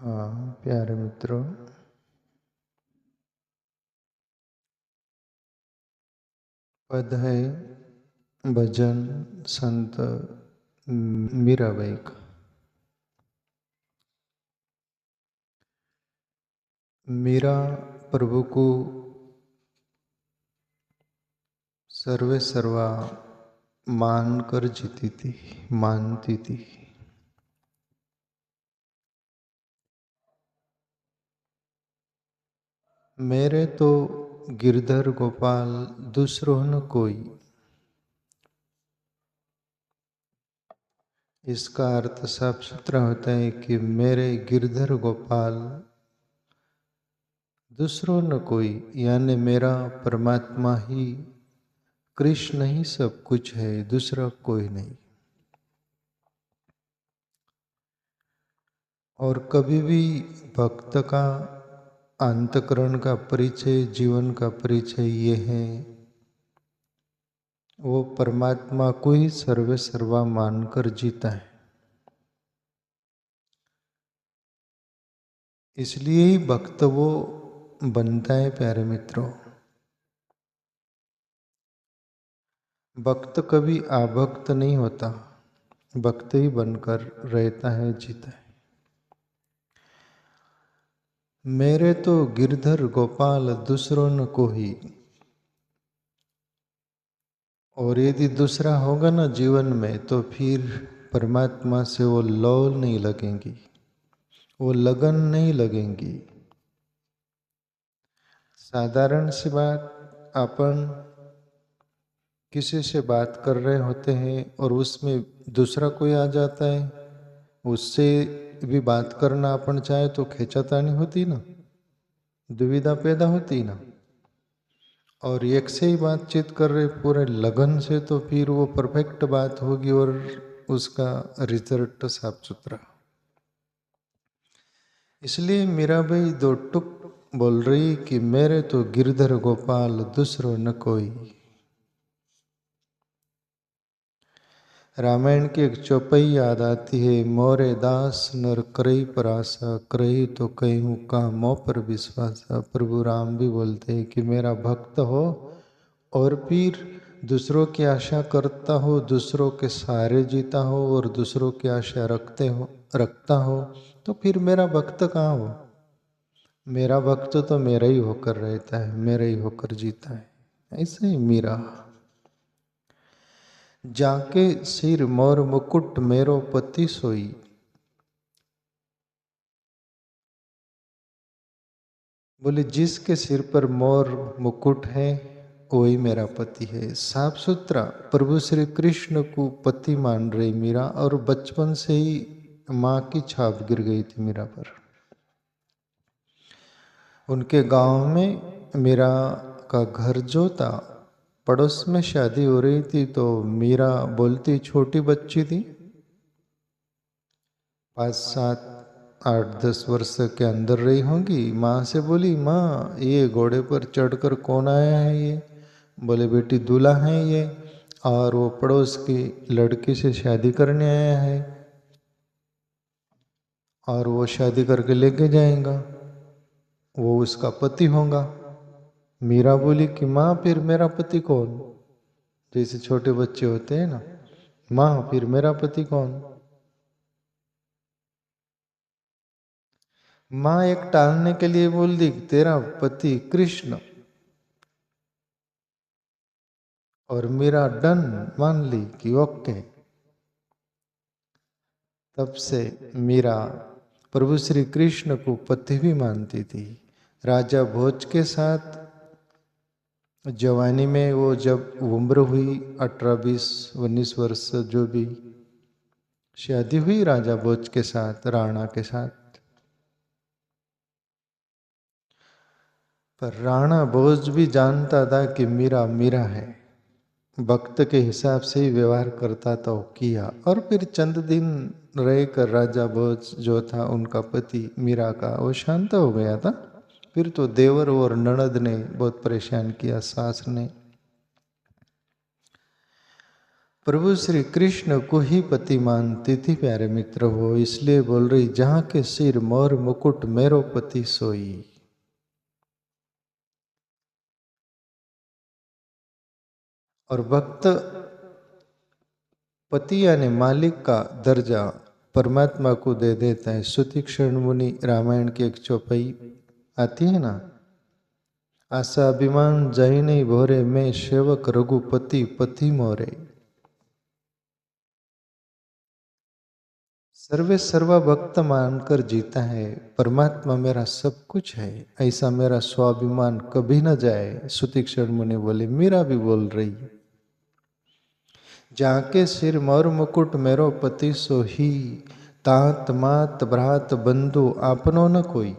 हाँ प्यारे मित्रों, पद है भजन संत मीराबाई का। मीरा प्रभु को सर्वे सर्वा मान कर जीती थी, मानती थी। मेरे तो गिरधर गोपाल दूसरों न कोई। इसका अर्थ साफ सुथरा होता है कि मेरे गिरधर गोपाल दूसरों न कोई, यानी मेरा परमात्मा ही, कृष्ण ही सब कुछ है, दूसरा कोई नहीं। और कभी भी भक्त का अंतकरण का परिचय, जीवन का परिचय ये है, वो परमात्मा को ही सर्वे सर्वा मानकर जीता है। इसलिए ही भक्त वो बनता है। प्यारे मित्रों, भक्त कभी आभक्त नहीं होता, भक्त ही बनकर रहता है, जीता है। मेरे तो गिरधर गोपाल दूसरों न कोई। और यदि दूसरा होगा ना जीवन में, तो फिर परमात्मा से वो लौ नहीं लगेंगी, वो लगन नहीं लगेंगी। साधारण सी बात, अपन किसी से बात कर रहे होते हैं और उसमें दूसरा कोई आ जाता है, उससे भी बात करना अपन चाहे तो खींचातानी होती ना, दुविधा पैदा होती ना। और एक से ही बातचीत कर रहे पूरे लगन से, तो फिर वो परफेक्ट बात होगी और उसका रिजल्ट साफ सुथरा। इसलिए मीराबाई दो टुक बोल रही कि मेरे तो गिरधर गोपाल दूसरो न कोई। रामायण की एक चौपाई याद आती है, मोरे दास नर करई परासा, करई तो कहूँ का मोह पर विश्वासा। प्रभु राम भी बोलते हैं कि मेरा भक्त हो और फिर दूसरों की आशा करता हो, दूसरों के सहारे जीता हो और दूसरों की आशा रखता हो, तो फिर मेरा भक्त कहाँ हो? मेरा भक्त तो मेरा ही होकर रहता है, मेरा ही होकर जीता है। ऐसे ही मीरा, जाके सिर मोर मुकुट मेरो पति सोई। बोले जिसके सिर पर मोर मुकुट है वही मेरा पति है। साफ सुथरा प्रभु श्री कृष्ण को पति मान रही मीरा, और बचपन से ही माँ की छाप गिर गई थी मीरा पर। उनके गांव में मीरा का घर जो था, पड़ोस में शादी हो रही थी, तो मीरा बोलती, छोटी बच्ची थी, 5, 7, 8, 10 वर्ष के अंदर रही होंगी। माँ से बोली, माँ ये घोड़े पर चढ़कर कौन आया है ये? बोले बेटी दूल्हा है ये, और वो पड़ोस की लड़की से शादी करने आया है और वो शादी करके लेके जाएगा, वो उसका पति होगा। मीरा बोली कि माँ फिर मेरा पति कौन? जैसे छोटे बच्चे होते हैं ना, माँ फिर मेरा पति कौन? माँ एक टालने के लिए बोल दी, तेरा पति कृष्ण। और मीरा डन मान ली कि ओके। तब से मीरा प्रभु श्री कृष्ण को पति भी मानती थी। राजा भोज के साथ जवानी में, वो जब उम्र हुई 18, 20, 19 वर्ष, जो भी शादी हुई राजा भोज के साथ, राणा के साथ। पर राणा भोज भी जानता था कि मीरा मीरा है, भक्त के हिसाब से ही व्यवहार करता तो किया। और फिर चंद दिन रहकर राजा भोज जो था उनका पति मीरा का, वो शांत हो गया था। फिर तो देवर और ननद ने बहुत परेशान किया, सास ने। प्रभु श्री कृष्ण को ही पति मानती थी प्यारे मित्र हो, इसलिए बोल रही जहां के सिर मोर मुकुट मेरो पति सोई। और भक्त पति यानी मालिक का दर्जा परमात्मा को दे देता है। सुतीक्षण मुनि रामायण की एक चौपाई आती है ना, आशा अभिमान जय नहीं भोरे, मैं सेवक रघुपति पति मोरे। सर्वे सर्वा भक्त मानकर जीता है, परमात्मा मेरा सब कुछ है, ऐसा मेरा स्वाभिमान कभी न जाए। सुतीक्षण मुनि बोले, मीरा भी बोल रही, जाके सिर मोर मुकुट मेरो पति सोही, तात मात भ्रात बंधु आपनो न कोई।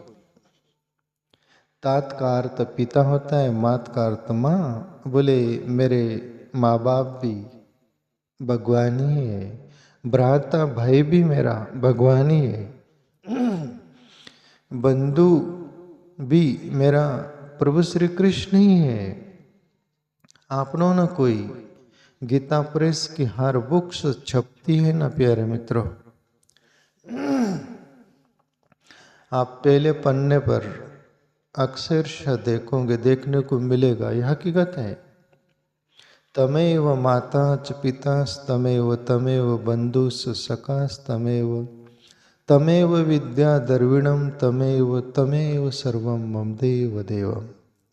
तात का अर्थ पिता होता है, मात का अर्थ माँ। बोले मेरे माँ बाप भी भगवान ही है, भ्राता भाई भी मेरा भगवान ही है, बंधु भी मेरा प्रभु श्री कृष्ण ही है, आपनो न कोई। गीता प्रेस की हर बुक्स छपती है ना प्यारे मित्रों, आप पहले पन्ने पर अक्षरशः देखोगे, देखने को मिलेगा, यह हकीकत है। तमेव माता च पिता तमेव तमेव बंधुस सखास तमेव तमेव विद्या द्रविणम तमेव तमेव सर्वम मम देव देवम।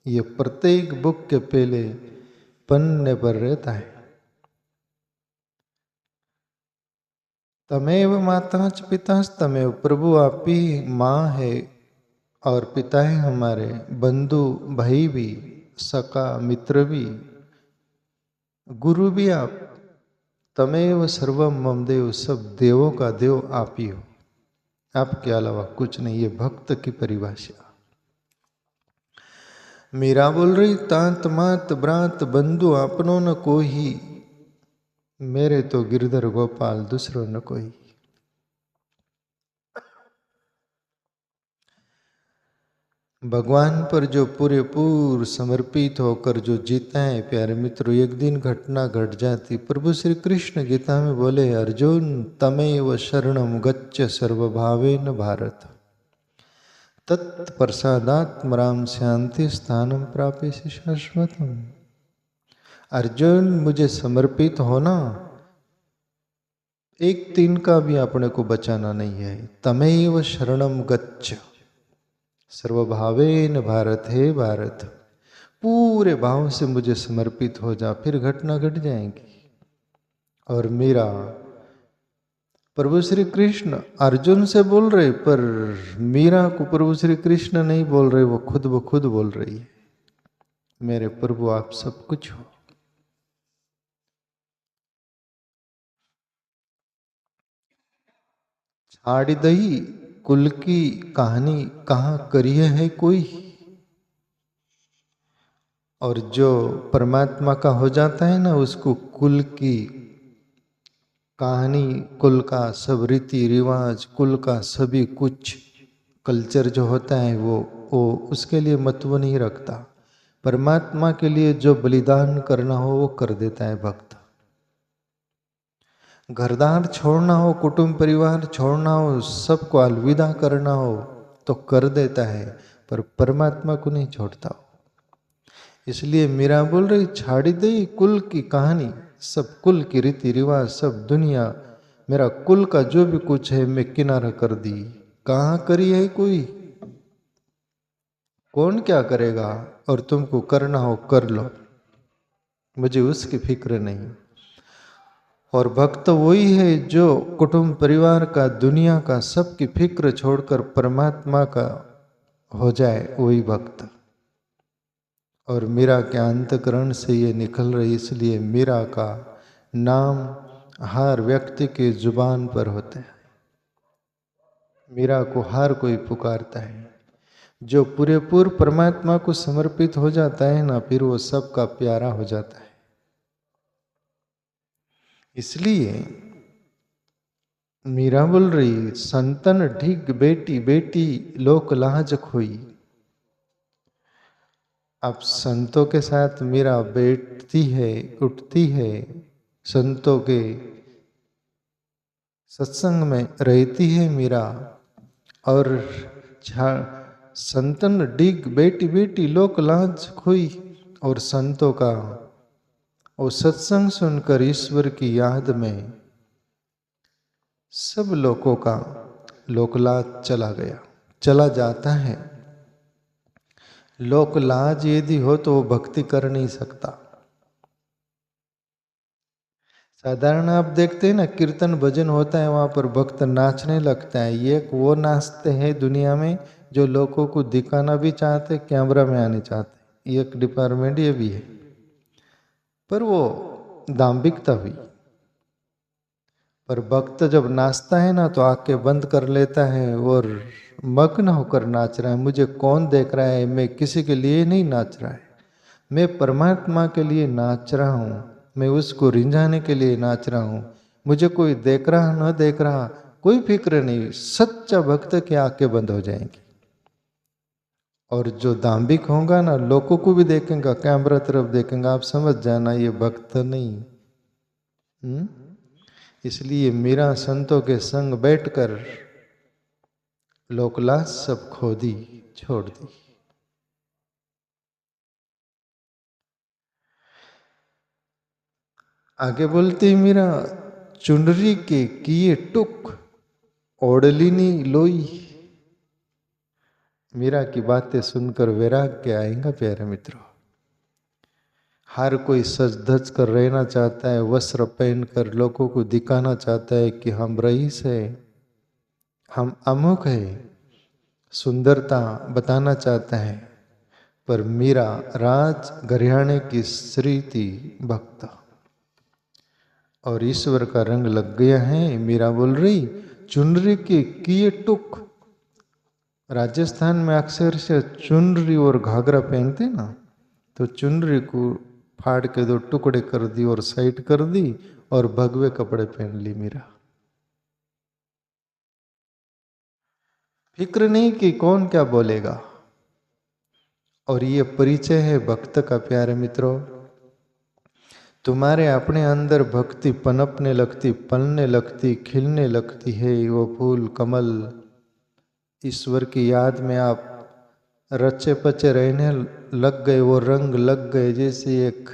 ये प्रत्येक बुक के पहले पन्ने पर रहता है। तमेव माता च पिता तमेव, प्रभु आप ही माँ है और पिता है हमारे, बंधु भाई भी, सका मित्र भी, गुरु भी आप, तमेव सर्वम मम देव, सब देवों का देव आप ही हो, आपके अलावा कुछ नहीं। ये भक्त की परिभाषा। मीरा बोल रही, तात मात ब्रात बंधु आपनो न कोई, मेरे तो गिरधर गोपाल दूसरो न कोई। भगवान पर जो पूरे समर्पित होकर जो जीता है प्यारे मित्रों, एक दिन घटना घट जाती। प्रभु श्री कृष्ण गीता में बोले, अर्जुन तमेव शरणम गच्छ सर्वभावेन भारत, तत्प्रसादात्मराम शांति स्थानम प्रापेसि शाश्वतम। अर्जुन मुझे समर्पित होना, एक दिन का भी अपने को बचाना नहीं है। तमेव शरणम गच्छ, सर्वभावेन भारत, है भारत, पूरे भाव से मुझे समर्पित हो जा, फिर घटना घट जाएंगी। और मेरा प्रभु श्री कृष्ण अर्जुन से बोल रहे, पर मीरा को प्रभु श्री कृष्ण नहीं बोल रहे, वो खुद ब खुद बोल रही है, मेरे प्रभु आप सब कुछ हो। छाड़ी दही कुल की कहानी कहाँ करिए है कोई, और जो परमात्मा का हो जाता है ना, उसको कुल की कहानी, कुल का सब रीति रिवाज, कुल का सभी कुछ कल्चर जो होता है वो उसके लिए महत्व नहीं रखता। परमात्मा के लिए जो बलिदान करना हो वो कर देता है भक्त। घरदार छोड़ना हो, कुटुंब परिवार छोड़ना हो, सबको अलविदा करना हो तो कर देता है, पर परमात्मा को नहीं छोड़ता हो। इसलिए मीरा बोल रही, छाड़ी दे कुल की कहानी, सब कुल की रीति रिवाज, सब दुनिया, मेरा कुल का जो भी कुछ है मैं किनारा कर दी। कहाँ करी है कोई, कौन क्या करेगा, और तुमको करना हो कर लो, मुझे उसकी फिक्र नहीं। और भक्त वही है जो कुटुंब परिवार का, दुनिया का, सबकी फिक्र छोड़कर परमात्मा का हो जाए, वही भक्त। और मीरा के अंतकरण से ये निकल रही, इसलिए मीरा का नाम हर व्यक्ति के जुबान पर होता है। मीरा को हर कोई पुकारता है। जो पूरेपूर परमात्मा को समर्पित हो जाता है ना, फिर वो सबका प्यारा हो जाता है। इसलिए मीरा बोल रही, संतन ढिग बेटी बेटी लोक लाज खोई। अब संतों के साथ मीरा बैठती है, उठती है, संतों के सत्संग में रहती है मीरा, और संतन डिग बेटी बेटी लोक लाज खोई, और संतों का वो सत्संग सुनकर ईश्वर की याद में सब लोगों का लोकलाज चला गया, चला जाता है। लोकलाज यदि हो तो वो भक्ति कर नहीं सकता। साधारण आप देखते हैं ना, कीर्तन भजन होता है, वहां पर भक्त नाचने लगता है। ये वो नाचते हैं दुनिया में जो लोगों को दिखाना भी चाहते, कैमरा में आने चाहते, ये एक डिपार्टमेंट ये भी है। पर वो दाम्भिकता हुई। पर भक्त जब नाचता है ना तो आंखें बंद कर लेता है और मग्न होकर नाच रहा है। मुझे कौन देख रहा है, मैं किसी के लिए नहीं नाच रहा है, मैं परमात्मा के लिए नाच रहा हूँ, मैं उसको रिंझाने के लिए नाच रहा हूँ। मुझे कोई देख रहा न देख रहा कोई फिक्र नहीं। सच्चा भक्त की आंखें बंद हो जाएंगी। और जो दाम्भिक होगा ना, लोगों को भी देखेगा, कैमरा तरफ देखेगा, आप समझ जाना ये भक्त नहीं। इसलिए मीरा संतों के संग बैठकर लोकलाज सब खो दी, छोड़ दी। आगे बोलते मीरा, चुनरी के किए टुक ओढ़लिनी लोई। मीरा की बातें सुनकर वैराग्य आएगा प्यारे मित्रों। हर कोई सज धज कर रहना चाहता है, वस्त्र पहनकर लोगों को दिखाना चाहता है कि हम रईस है, हम अमुक है, सुंदरता बताना चाहता है। पर मीरा राज घरियाणे की स्त्री थी, भक्त, और ईश्वर का रंग लग गया है। मीरा बोल रही, चुनरी के किए टुक। राजस्थान में अक्सर से चुनरी और घाघरा पहनते ना, तो चुनरी को फाड़ के दो टुकड़े कर दी और साइड कर दी और भगवे कपड़े पहन ली मीरा। फिक्र नहीं कि कौन क्या बोलेगा। और ये परिचय है भक्त का प्यारे मित्रों। तुम्हारे अपने अंदर भक्ति पनपने लगती, पलने लगती, खिलने लगती है। वो फूल कमल ईश्वर की याद में आप रचे पचे रहने लग गए, वो रंग लग गए। जैसे एक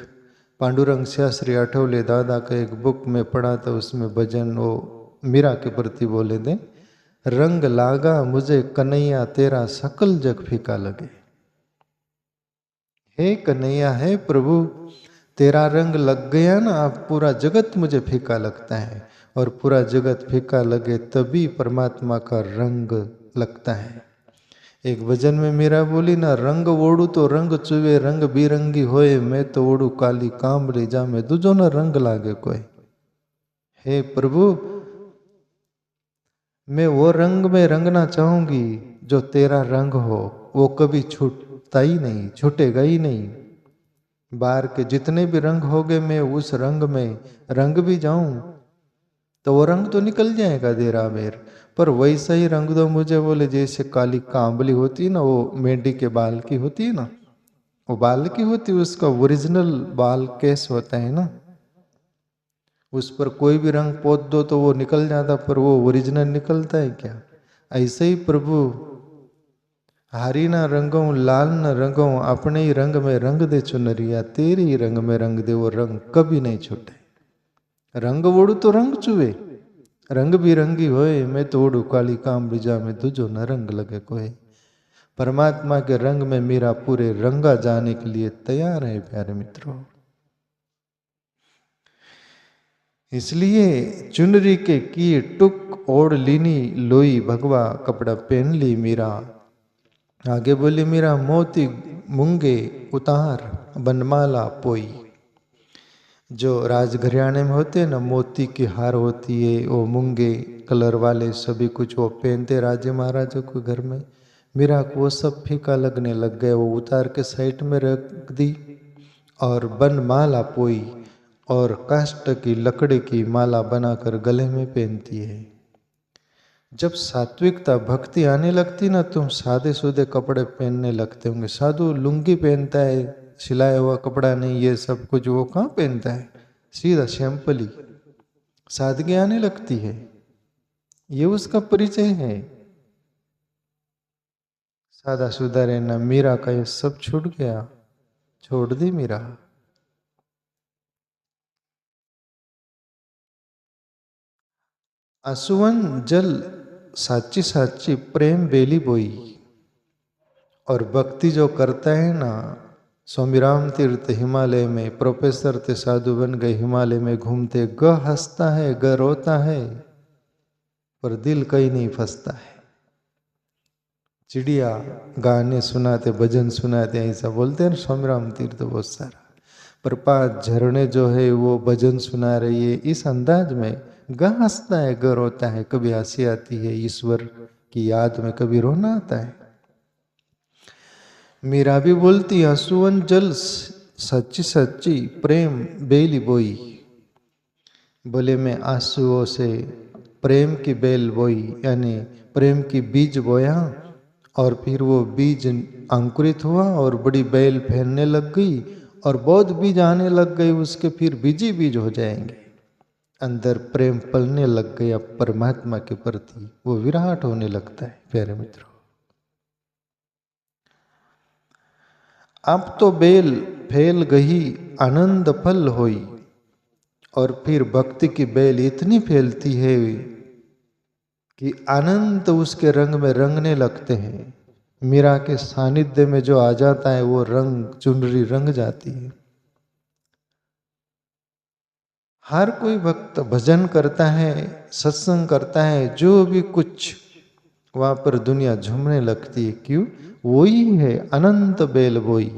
पांडुरंग शास्त्री आठवले दादा का एक बुक में पढ़ा था, उसमें भजन वो मीरा के प्रति बोले थे, रंग लागा मुझे कन्हैया तेरा सकल जग फीका लगे। हे कन्हैया, हे प्रभु, तेरा रंग लग गया ना, अब पूरा जगत मुझे फीका लगता है। और पूरा जगत फीका लगे तभी परमात्मा का रंग लगता है। एक भजन में मीरा बोली ना, रंग ओढ़ू तो रंग चुवे, रंग बिरंगी होए, मैं तो ओढ़ू काली कामरी जा में दूजो न रंग लागे कोई। हे प्रभु, मैं वो रंग में रंगना चाहूंगी जो तेरा रंग हो, वो कभी छूटता ही नहीं, छूटेगा ही नहीं। बाहर के जितने भी रंग हो गए, मैं उस रंग में रंग भी जाऊं तो वो रंग तो निकल जाएगा देरा बेर, पर वैसा ही रंग दो मुझे। बोले जैसे काली कांबली होती है ना, वो मेंढी के बाल की होती है ना, वो बाल की होती है, उसका ओरिजिनल बाल केस होता है ना, उस पर कोई भी रंग पोत दो तो वो निकल जाता, पर वो ओरिजिनल निकलता है क्या? ऐसे ही प्रभु, हरी ना रंगों लाल न रंगों, अपने ही रंग में रंग दे चुनरिया, तेरे ही रंग में रंग दे, वो रंग कभी नहीं छूटे। रंग ओढ़ू तो रंग चुवे, रंग बिरंगी होए, मैं तो ओढ़ू काली काम बिजा में तुझो न रंग लगे कोई। परमात्मा के रंग में मेरा पूरे रंगा जाने के लिए तैयार है प्यारे मित्रों। इसलिए चुनरी के किए टुक ओढ़ लीनी लोई, भगवा कपड़ा पहन ली मीरा। आगे बोली मीरा, मोती मूंगे उतार बनमाला पोई। जो राज घराने में होते हैं ना, मोती की हार होती है, वो मूंगे कलर वाले सभी कुछ वो पहनते राजे महाराजों को घर में। मीरा को वो सब फीका लगने लग गए, वो उतार के साइड में रख दी और बनमाला पोई, और काष्ठ की लकड़ी की माला बनाकर गले में पहनती है। जब सात्विकता भक्ति आने लगती ना, तुम सादे सूदे कपड़े पहनने लगते होंगे। साधु लुंगी पहनता है, सिलाया हुआ कपड़ा नहीं, ये सब कुछ वो कहाँ पहनता है? सीधा सिंपली सादगी आने लगती है। ये उसका परिचय है। सादा सुधा रहना। मीरा का ये सब छूट गया, छोड़ दी मीरा। आसुवन जल साची साची प्रेम बेली बोई। और भक्ति जो करता है ना, स्वामी राम तीर्थ हिमालय में प्रोफेसर थे, साधु बन गए, हिमालय में घूमते, ग हंसता है, ग रोता है, पर दिल कहीं नहीं फंसता है। चिड़िया गाने सुनाते, भजन सुनाते, ऐसा बोलते हैं ना स्वामी राम तीर्थ बहुत सारा। प्रपात झरने जो है वो भजन सुना रही है, इस अंदाज में ग हंसता है, ग रोता है। कभी हंसी आती है ईश्वर की याद में, कभी रोना आता है। मीरा भी बोलती आंसुअन जल सच्ची सच्ची प्रेम बेली बोई। बोले मैं आंसुओं से प्रेम की बेल बोई, यानी प्रेम की बीज बोया, और फिर वो बीज अंकुरित हुआ और बड़ी बेल फैलने लग गई, और बहुत बीज आने लग गए उसके, फिर बीज ही बीज हो जाएंगे। अंदर प्रेम पलने लग गया परमात्मा के प्रति, वो विराट होने लगता है। प्यारे मित्रों, अब तो बेल फैल गई आनंद फल होई। और फिर भक्ति की बेल इतनी फैलती है कि आनंद उसके रंग में रंगने लगते हैं। मीरा के सानिध्य में जो आ जाता है वो रंग, चुनरी रंग जाती है। हर कोई भक्त भजन करता है, सत्संग करता है, जो भी कुछ वहां पर दुनिया झूमने लगती है। क्यों? वही है अनंत बेल बोई।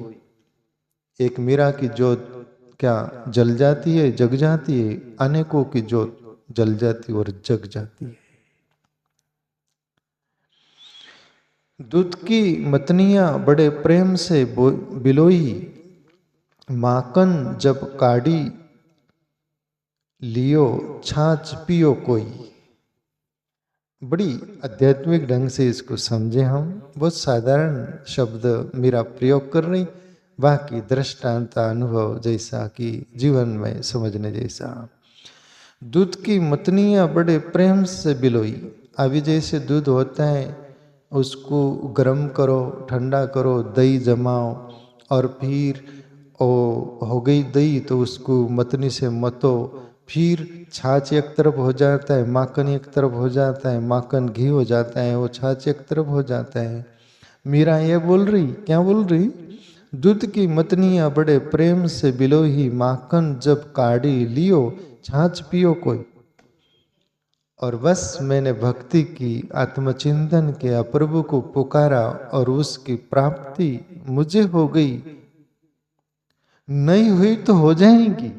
एक मीरा की जोत क्या जल जाती है, जग जाती है, अनेकों की जोत जल जाती है और जग जाती है। दूध की मतनियां बड़े प्रेम से बिलोई, माकन जब काढ़ी लियो छाछ पियो कोई। बड़ी आध्यात्मिक ढंग से इसको समझे हम। बहुत साधारण शब्द मीरा प्रयोग कर रही, बाकी दृष्टांत अनुभव जैसा कि जीवन में समझने जैसा। दूध की मतनियां बड़े प्रेम से बिलोई। अभी जैसे दूध होता है उसको गर्म करो, ठंडा करो, दही जमाओ, और फिर हो गई दही तो उसको मतनी से मतो, फिर छाछ एक तरफ हो जाता है, माखन एक तरफ हो जाता है, माखन घी हो जाता है, वो छाछ एक तरफ हो जाता है। मीरा ये बोल रही, क्या बोल रही? दूध की मतनियां बड़े प्रेम से बिलोही, माखन जब काढ़ी लियो छाछ पियो कोई। और बस मैंने भक्ति की, आत्मचिंतन किया, प्रभु को पुकारा और उसकी प्राप्ति मुझे हो गई। नहीं हुई तो हो जाएगी।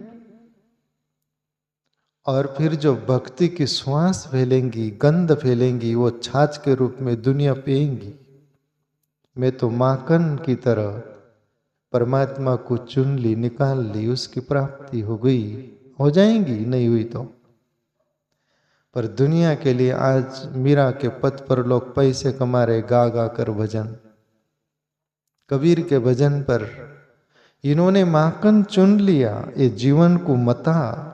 और फिर जो भक्ति की श्वास फैलेंगी, गंध फैलेंगी, वो छाछ के रूप में दुनिया पिएंगी। मैं तो माखन की तरह परमात्मा को चुन ली, निकाल ली, उसकी प्राप्ति हो गई। हो जाएंगी नहीं हुई तो। पर दुनिया के लिए आज मीरा के पथ पर लोग पैसे कमा रहे गा गा कर भजन। कबीर के भजन पर इन्होंने माखन चुन लिया, ये जीवन को मता।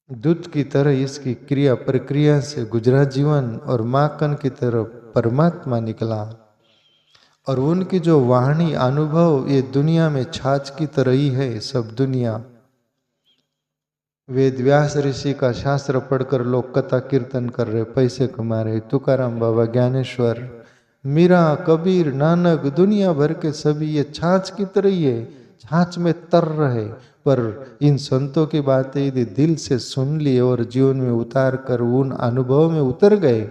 दूध की तरह इसकी क्रिया प्रक्रिया से गुजरा जीवन, और माखन की तरह परमात्मा निकला। और उनकी जो वाणी अनुभव, ये दुनिया में छाछ की तरह ही है। सब दुनिया वेद व्यास ऋषि का शास्त्र पढ़कर लोग कथा कीर्तन कर रहे, पैसे कमा रहे। तुकाराम बाबा, ज्ञानेश्वर, मीरा, कबीर, नानक, दुनिया भर के सभी ये छाछ की तरह ही है, छाछ में तर रहे। पर इन संतों की बातें यदि दिल से सुन लिए और जीवन में उतार कर उन अनुभव में उतर गए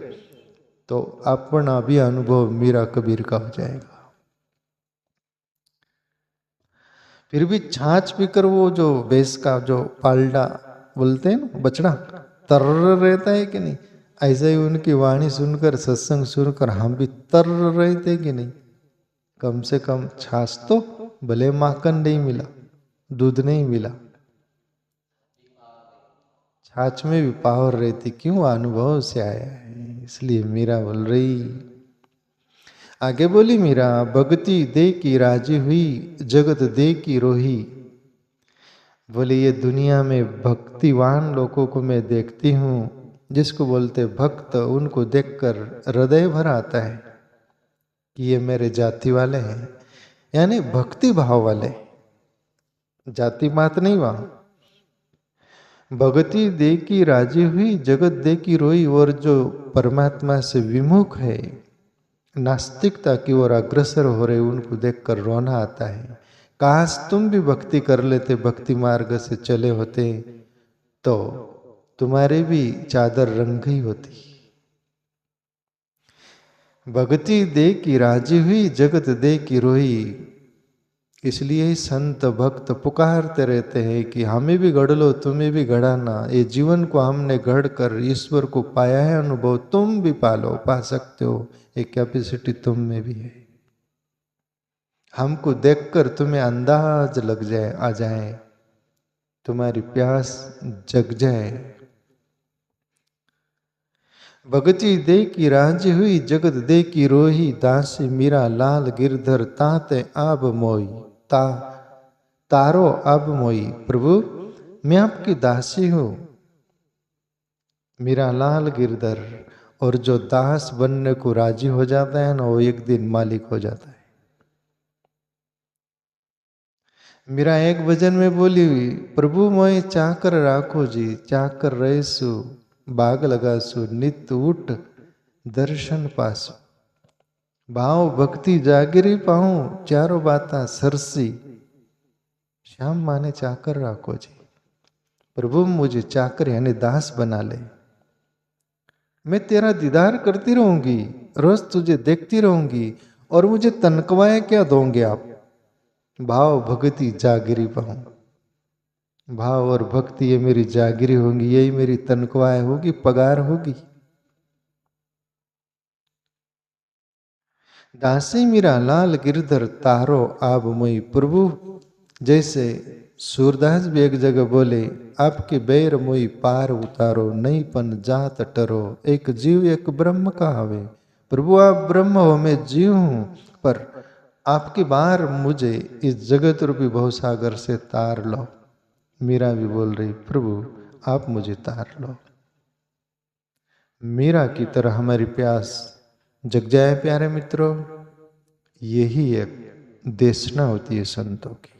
तो अपना भी अनुभव मीरा कबीर का हो जाएगा। फिर भी छाछ पीकर वो जो भैंस का जो पालडा बोलते हैं ना, बछड़ा तर्र रहता है कि नहीं, ऐसे ही उनकी वाणी सुनकर, सत्संग सुनकर हम भी तर्र रहते कि नहीं। कम से कम छाछ तो, भले माखन नहीं मिला, दूध नहीं मिला, छाछ में भी पावर रहती। क्यों? अनुभव से आया है। इसलिए मीरा बोल रही, आगे बोली मीरा, भगति दे की राजी हुई, जगत दे की रोही। बोले ये दुनिया में भक्तिवान लोगों को मैं देखती हूँ, जिसको बोलते भक्त, उनको देखकर हृदय भर आता है कि ये मेरे जाति वाले हैं, यानी भक्ति भाव वाले, जाति मात नहीं वहां। भगति दे की राजी हुई, जगत दे की रोई। और जो परमात्मा से विमुख है, नास्तिकता की ओर अग्रसर हो रहे, उनको देखकर रोना आता है। काश तुम भी भक्ति कर लेते, भक्ति मार्ग से चले होते, तो तुम्हारी भी चादर रंग गई होती। भक्ति दे की राजी हुई, जगत दे की रोई। इसलिए ही संत भक्त पुकारते रहते हैं कि हमें भी गढ़ लो, तुम्हें भी गढ़ाना। ये जीवन को हमने गढ़ कर ईश्वर को पाया है अनुभव, तुम भी पालो, पा सकते हो। एक कैपेसिटी तुम में भी है। हमको देखकर तुम्हें अंदाज लग जाए, आ जाए, तुम्हारी प्यास जग जाए। भगति दे की राज हुई, जगत दे की रोही। दासी मीरा लाल गिरधर, ताते आब मोई। तारो अब मोई। प्रभु मैं आपकी दासी हूं, मीरा लाल गिरधर। और जो दास बनने को राजी हो जाता है ना, वो एक दिन मालिक हो जाता है। मीरा एक भजन में बोली हुई, प्रभु मोए चाकर राखो जी, चाकर रहेसु बाग लगासु, नित उठ दर्शन पासु। भाव भक्ति जागिरी पाऊं, चारों बाता सरसी। श्याम माने चाकर राखो जी, प्रभु मुझे चाकर यानी दास बना ले। मैं तेरा दीदार करती रहूंगी, रोज तुझे देखती रहूंगी, और मुझे तनख्वाहें क्या दोगे आप? भाव भक्ति जागिरी पाऊं। भाव और भक्ति ये मेरी जागिरी होंगी, यही मेरी तनख्वाह होगी, पगार होगी। दासी मीरा लाल गिरधर, तारो आब मोई। प्रभु जैसे सूरदास भी एक जगह बोले, आपके बैर मोई पार उतारो, नहीं पन जात टरो। एक जीव एक ब्रह्म का हवे। प्रभु आप ब्रह्म हो, मैं जीव हूं, पर आपकी बार मुझे इस जगत रूपी भवसागर से तार लो। मीरा भी बोल रही, प्रभु आप मुझे तार लो। मीरा की तरह हमारी प्यास जग जाए प्यारे मित्रों। यही एक देशना होती है संतों की।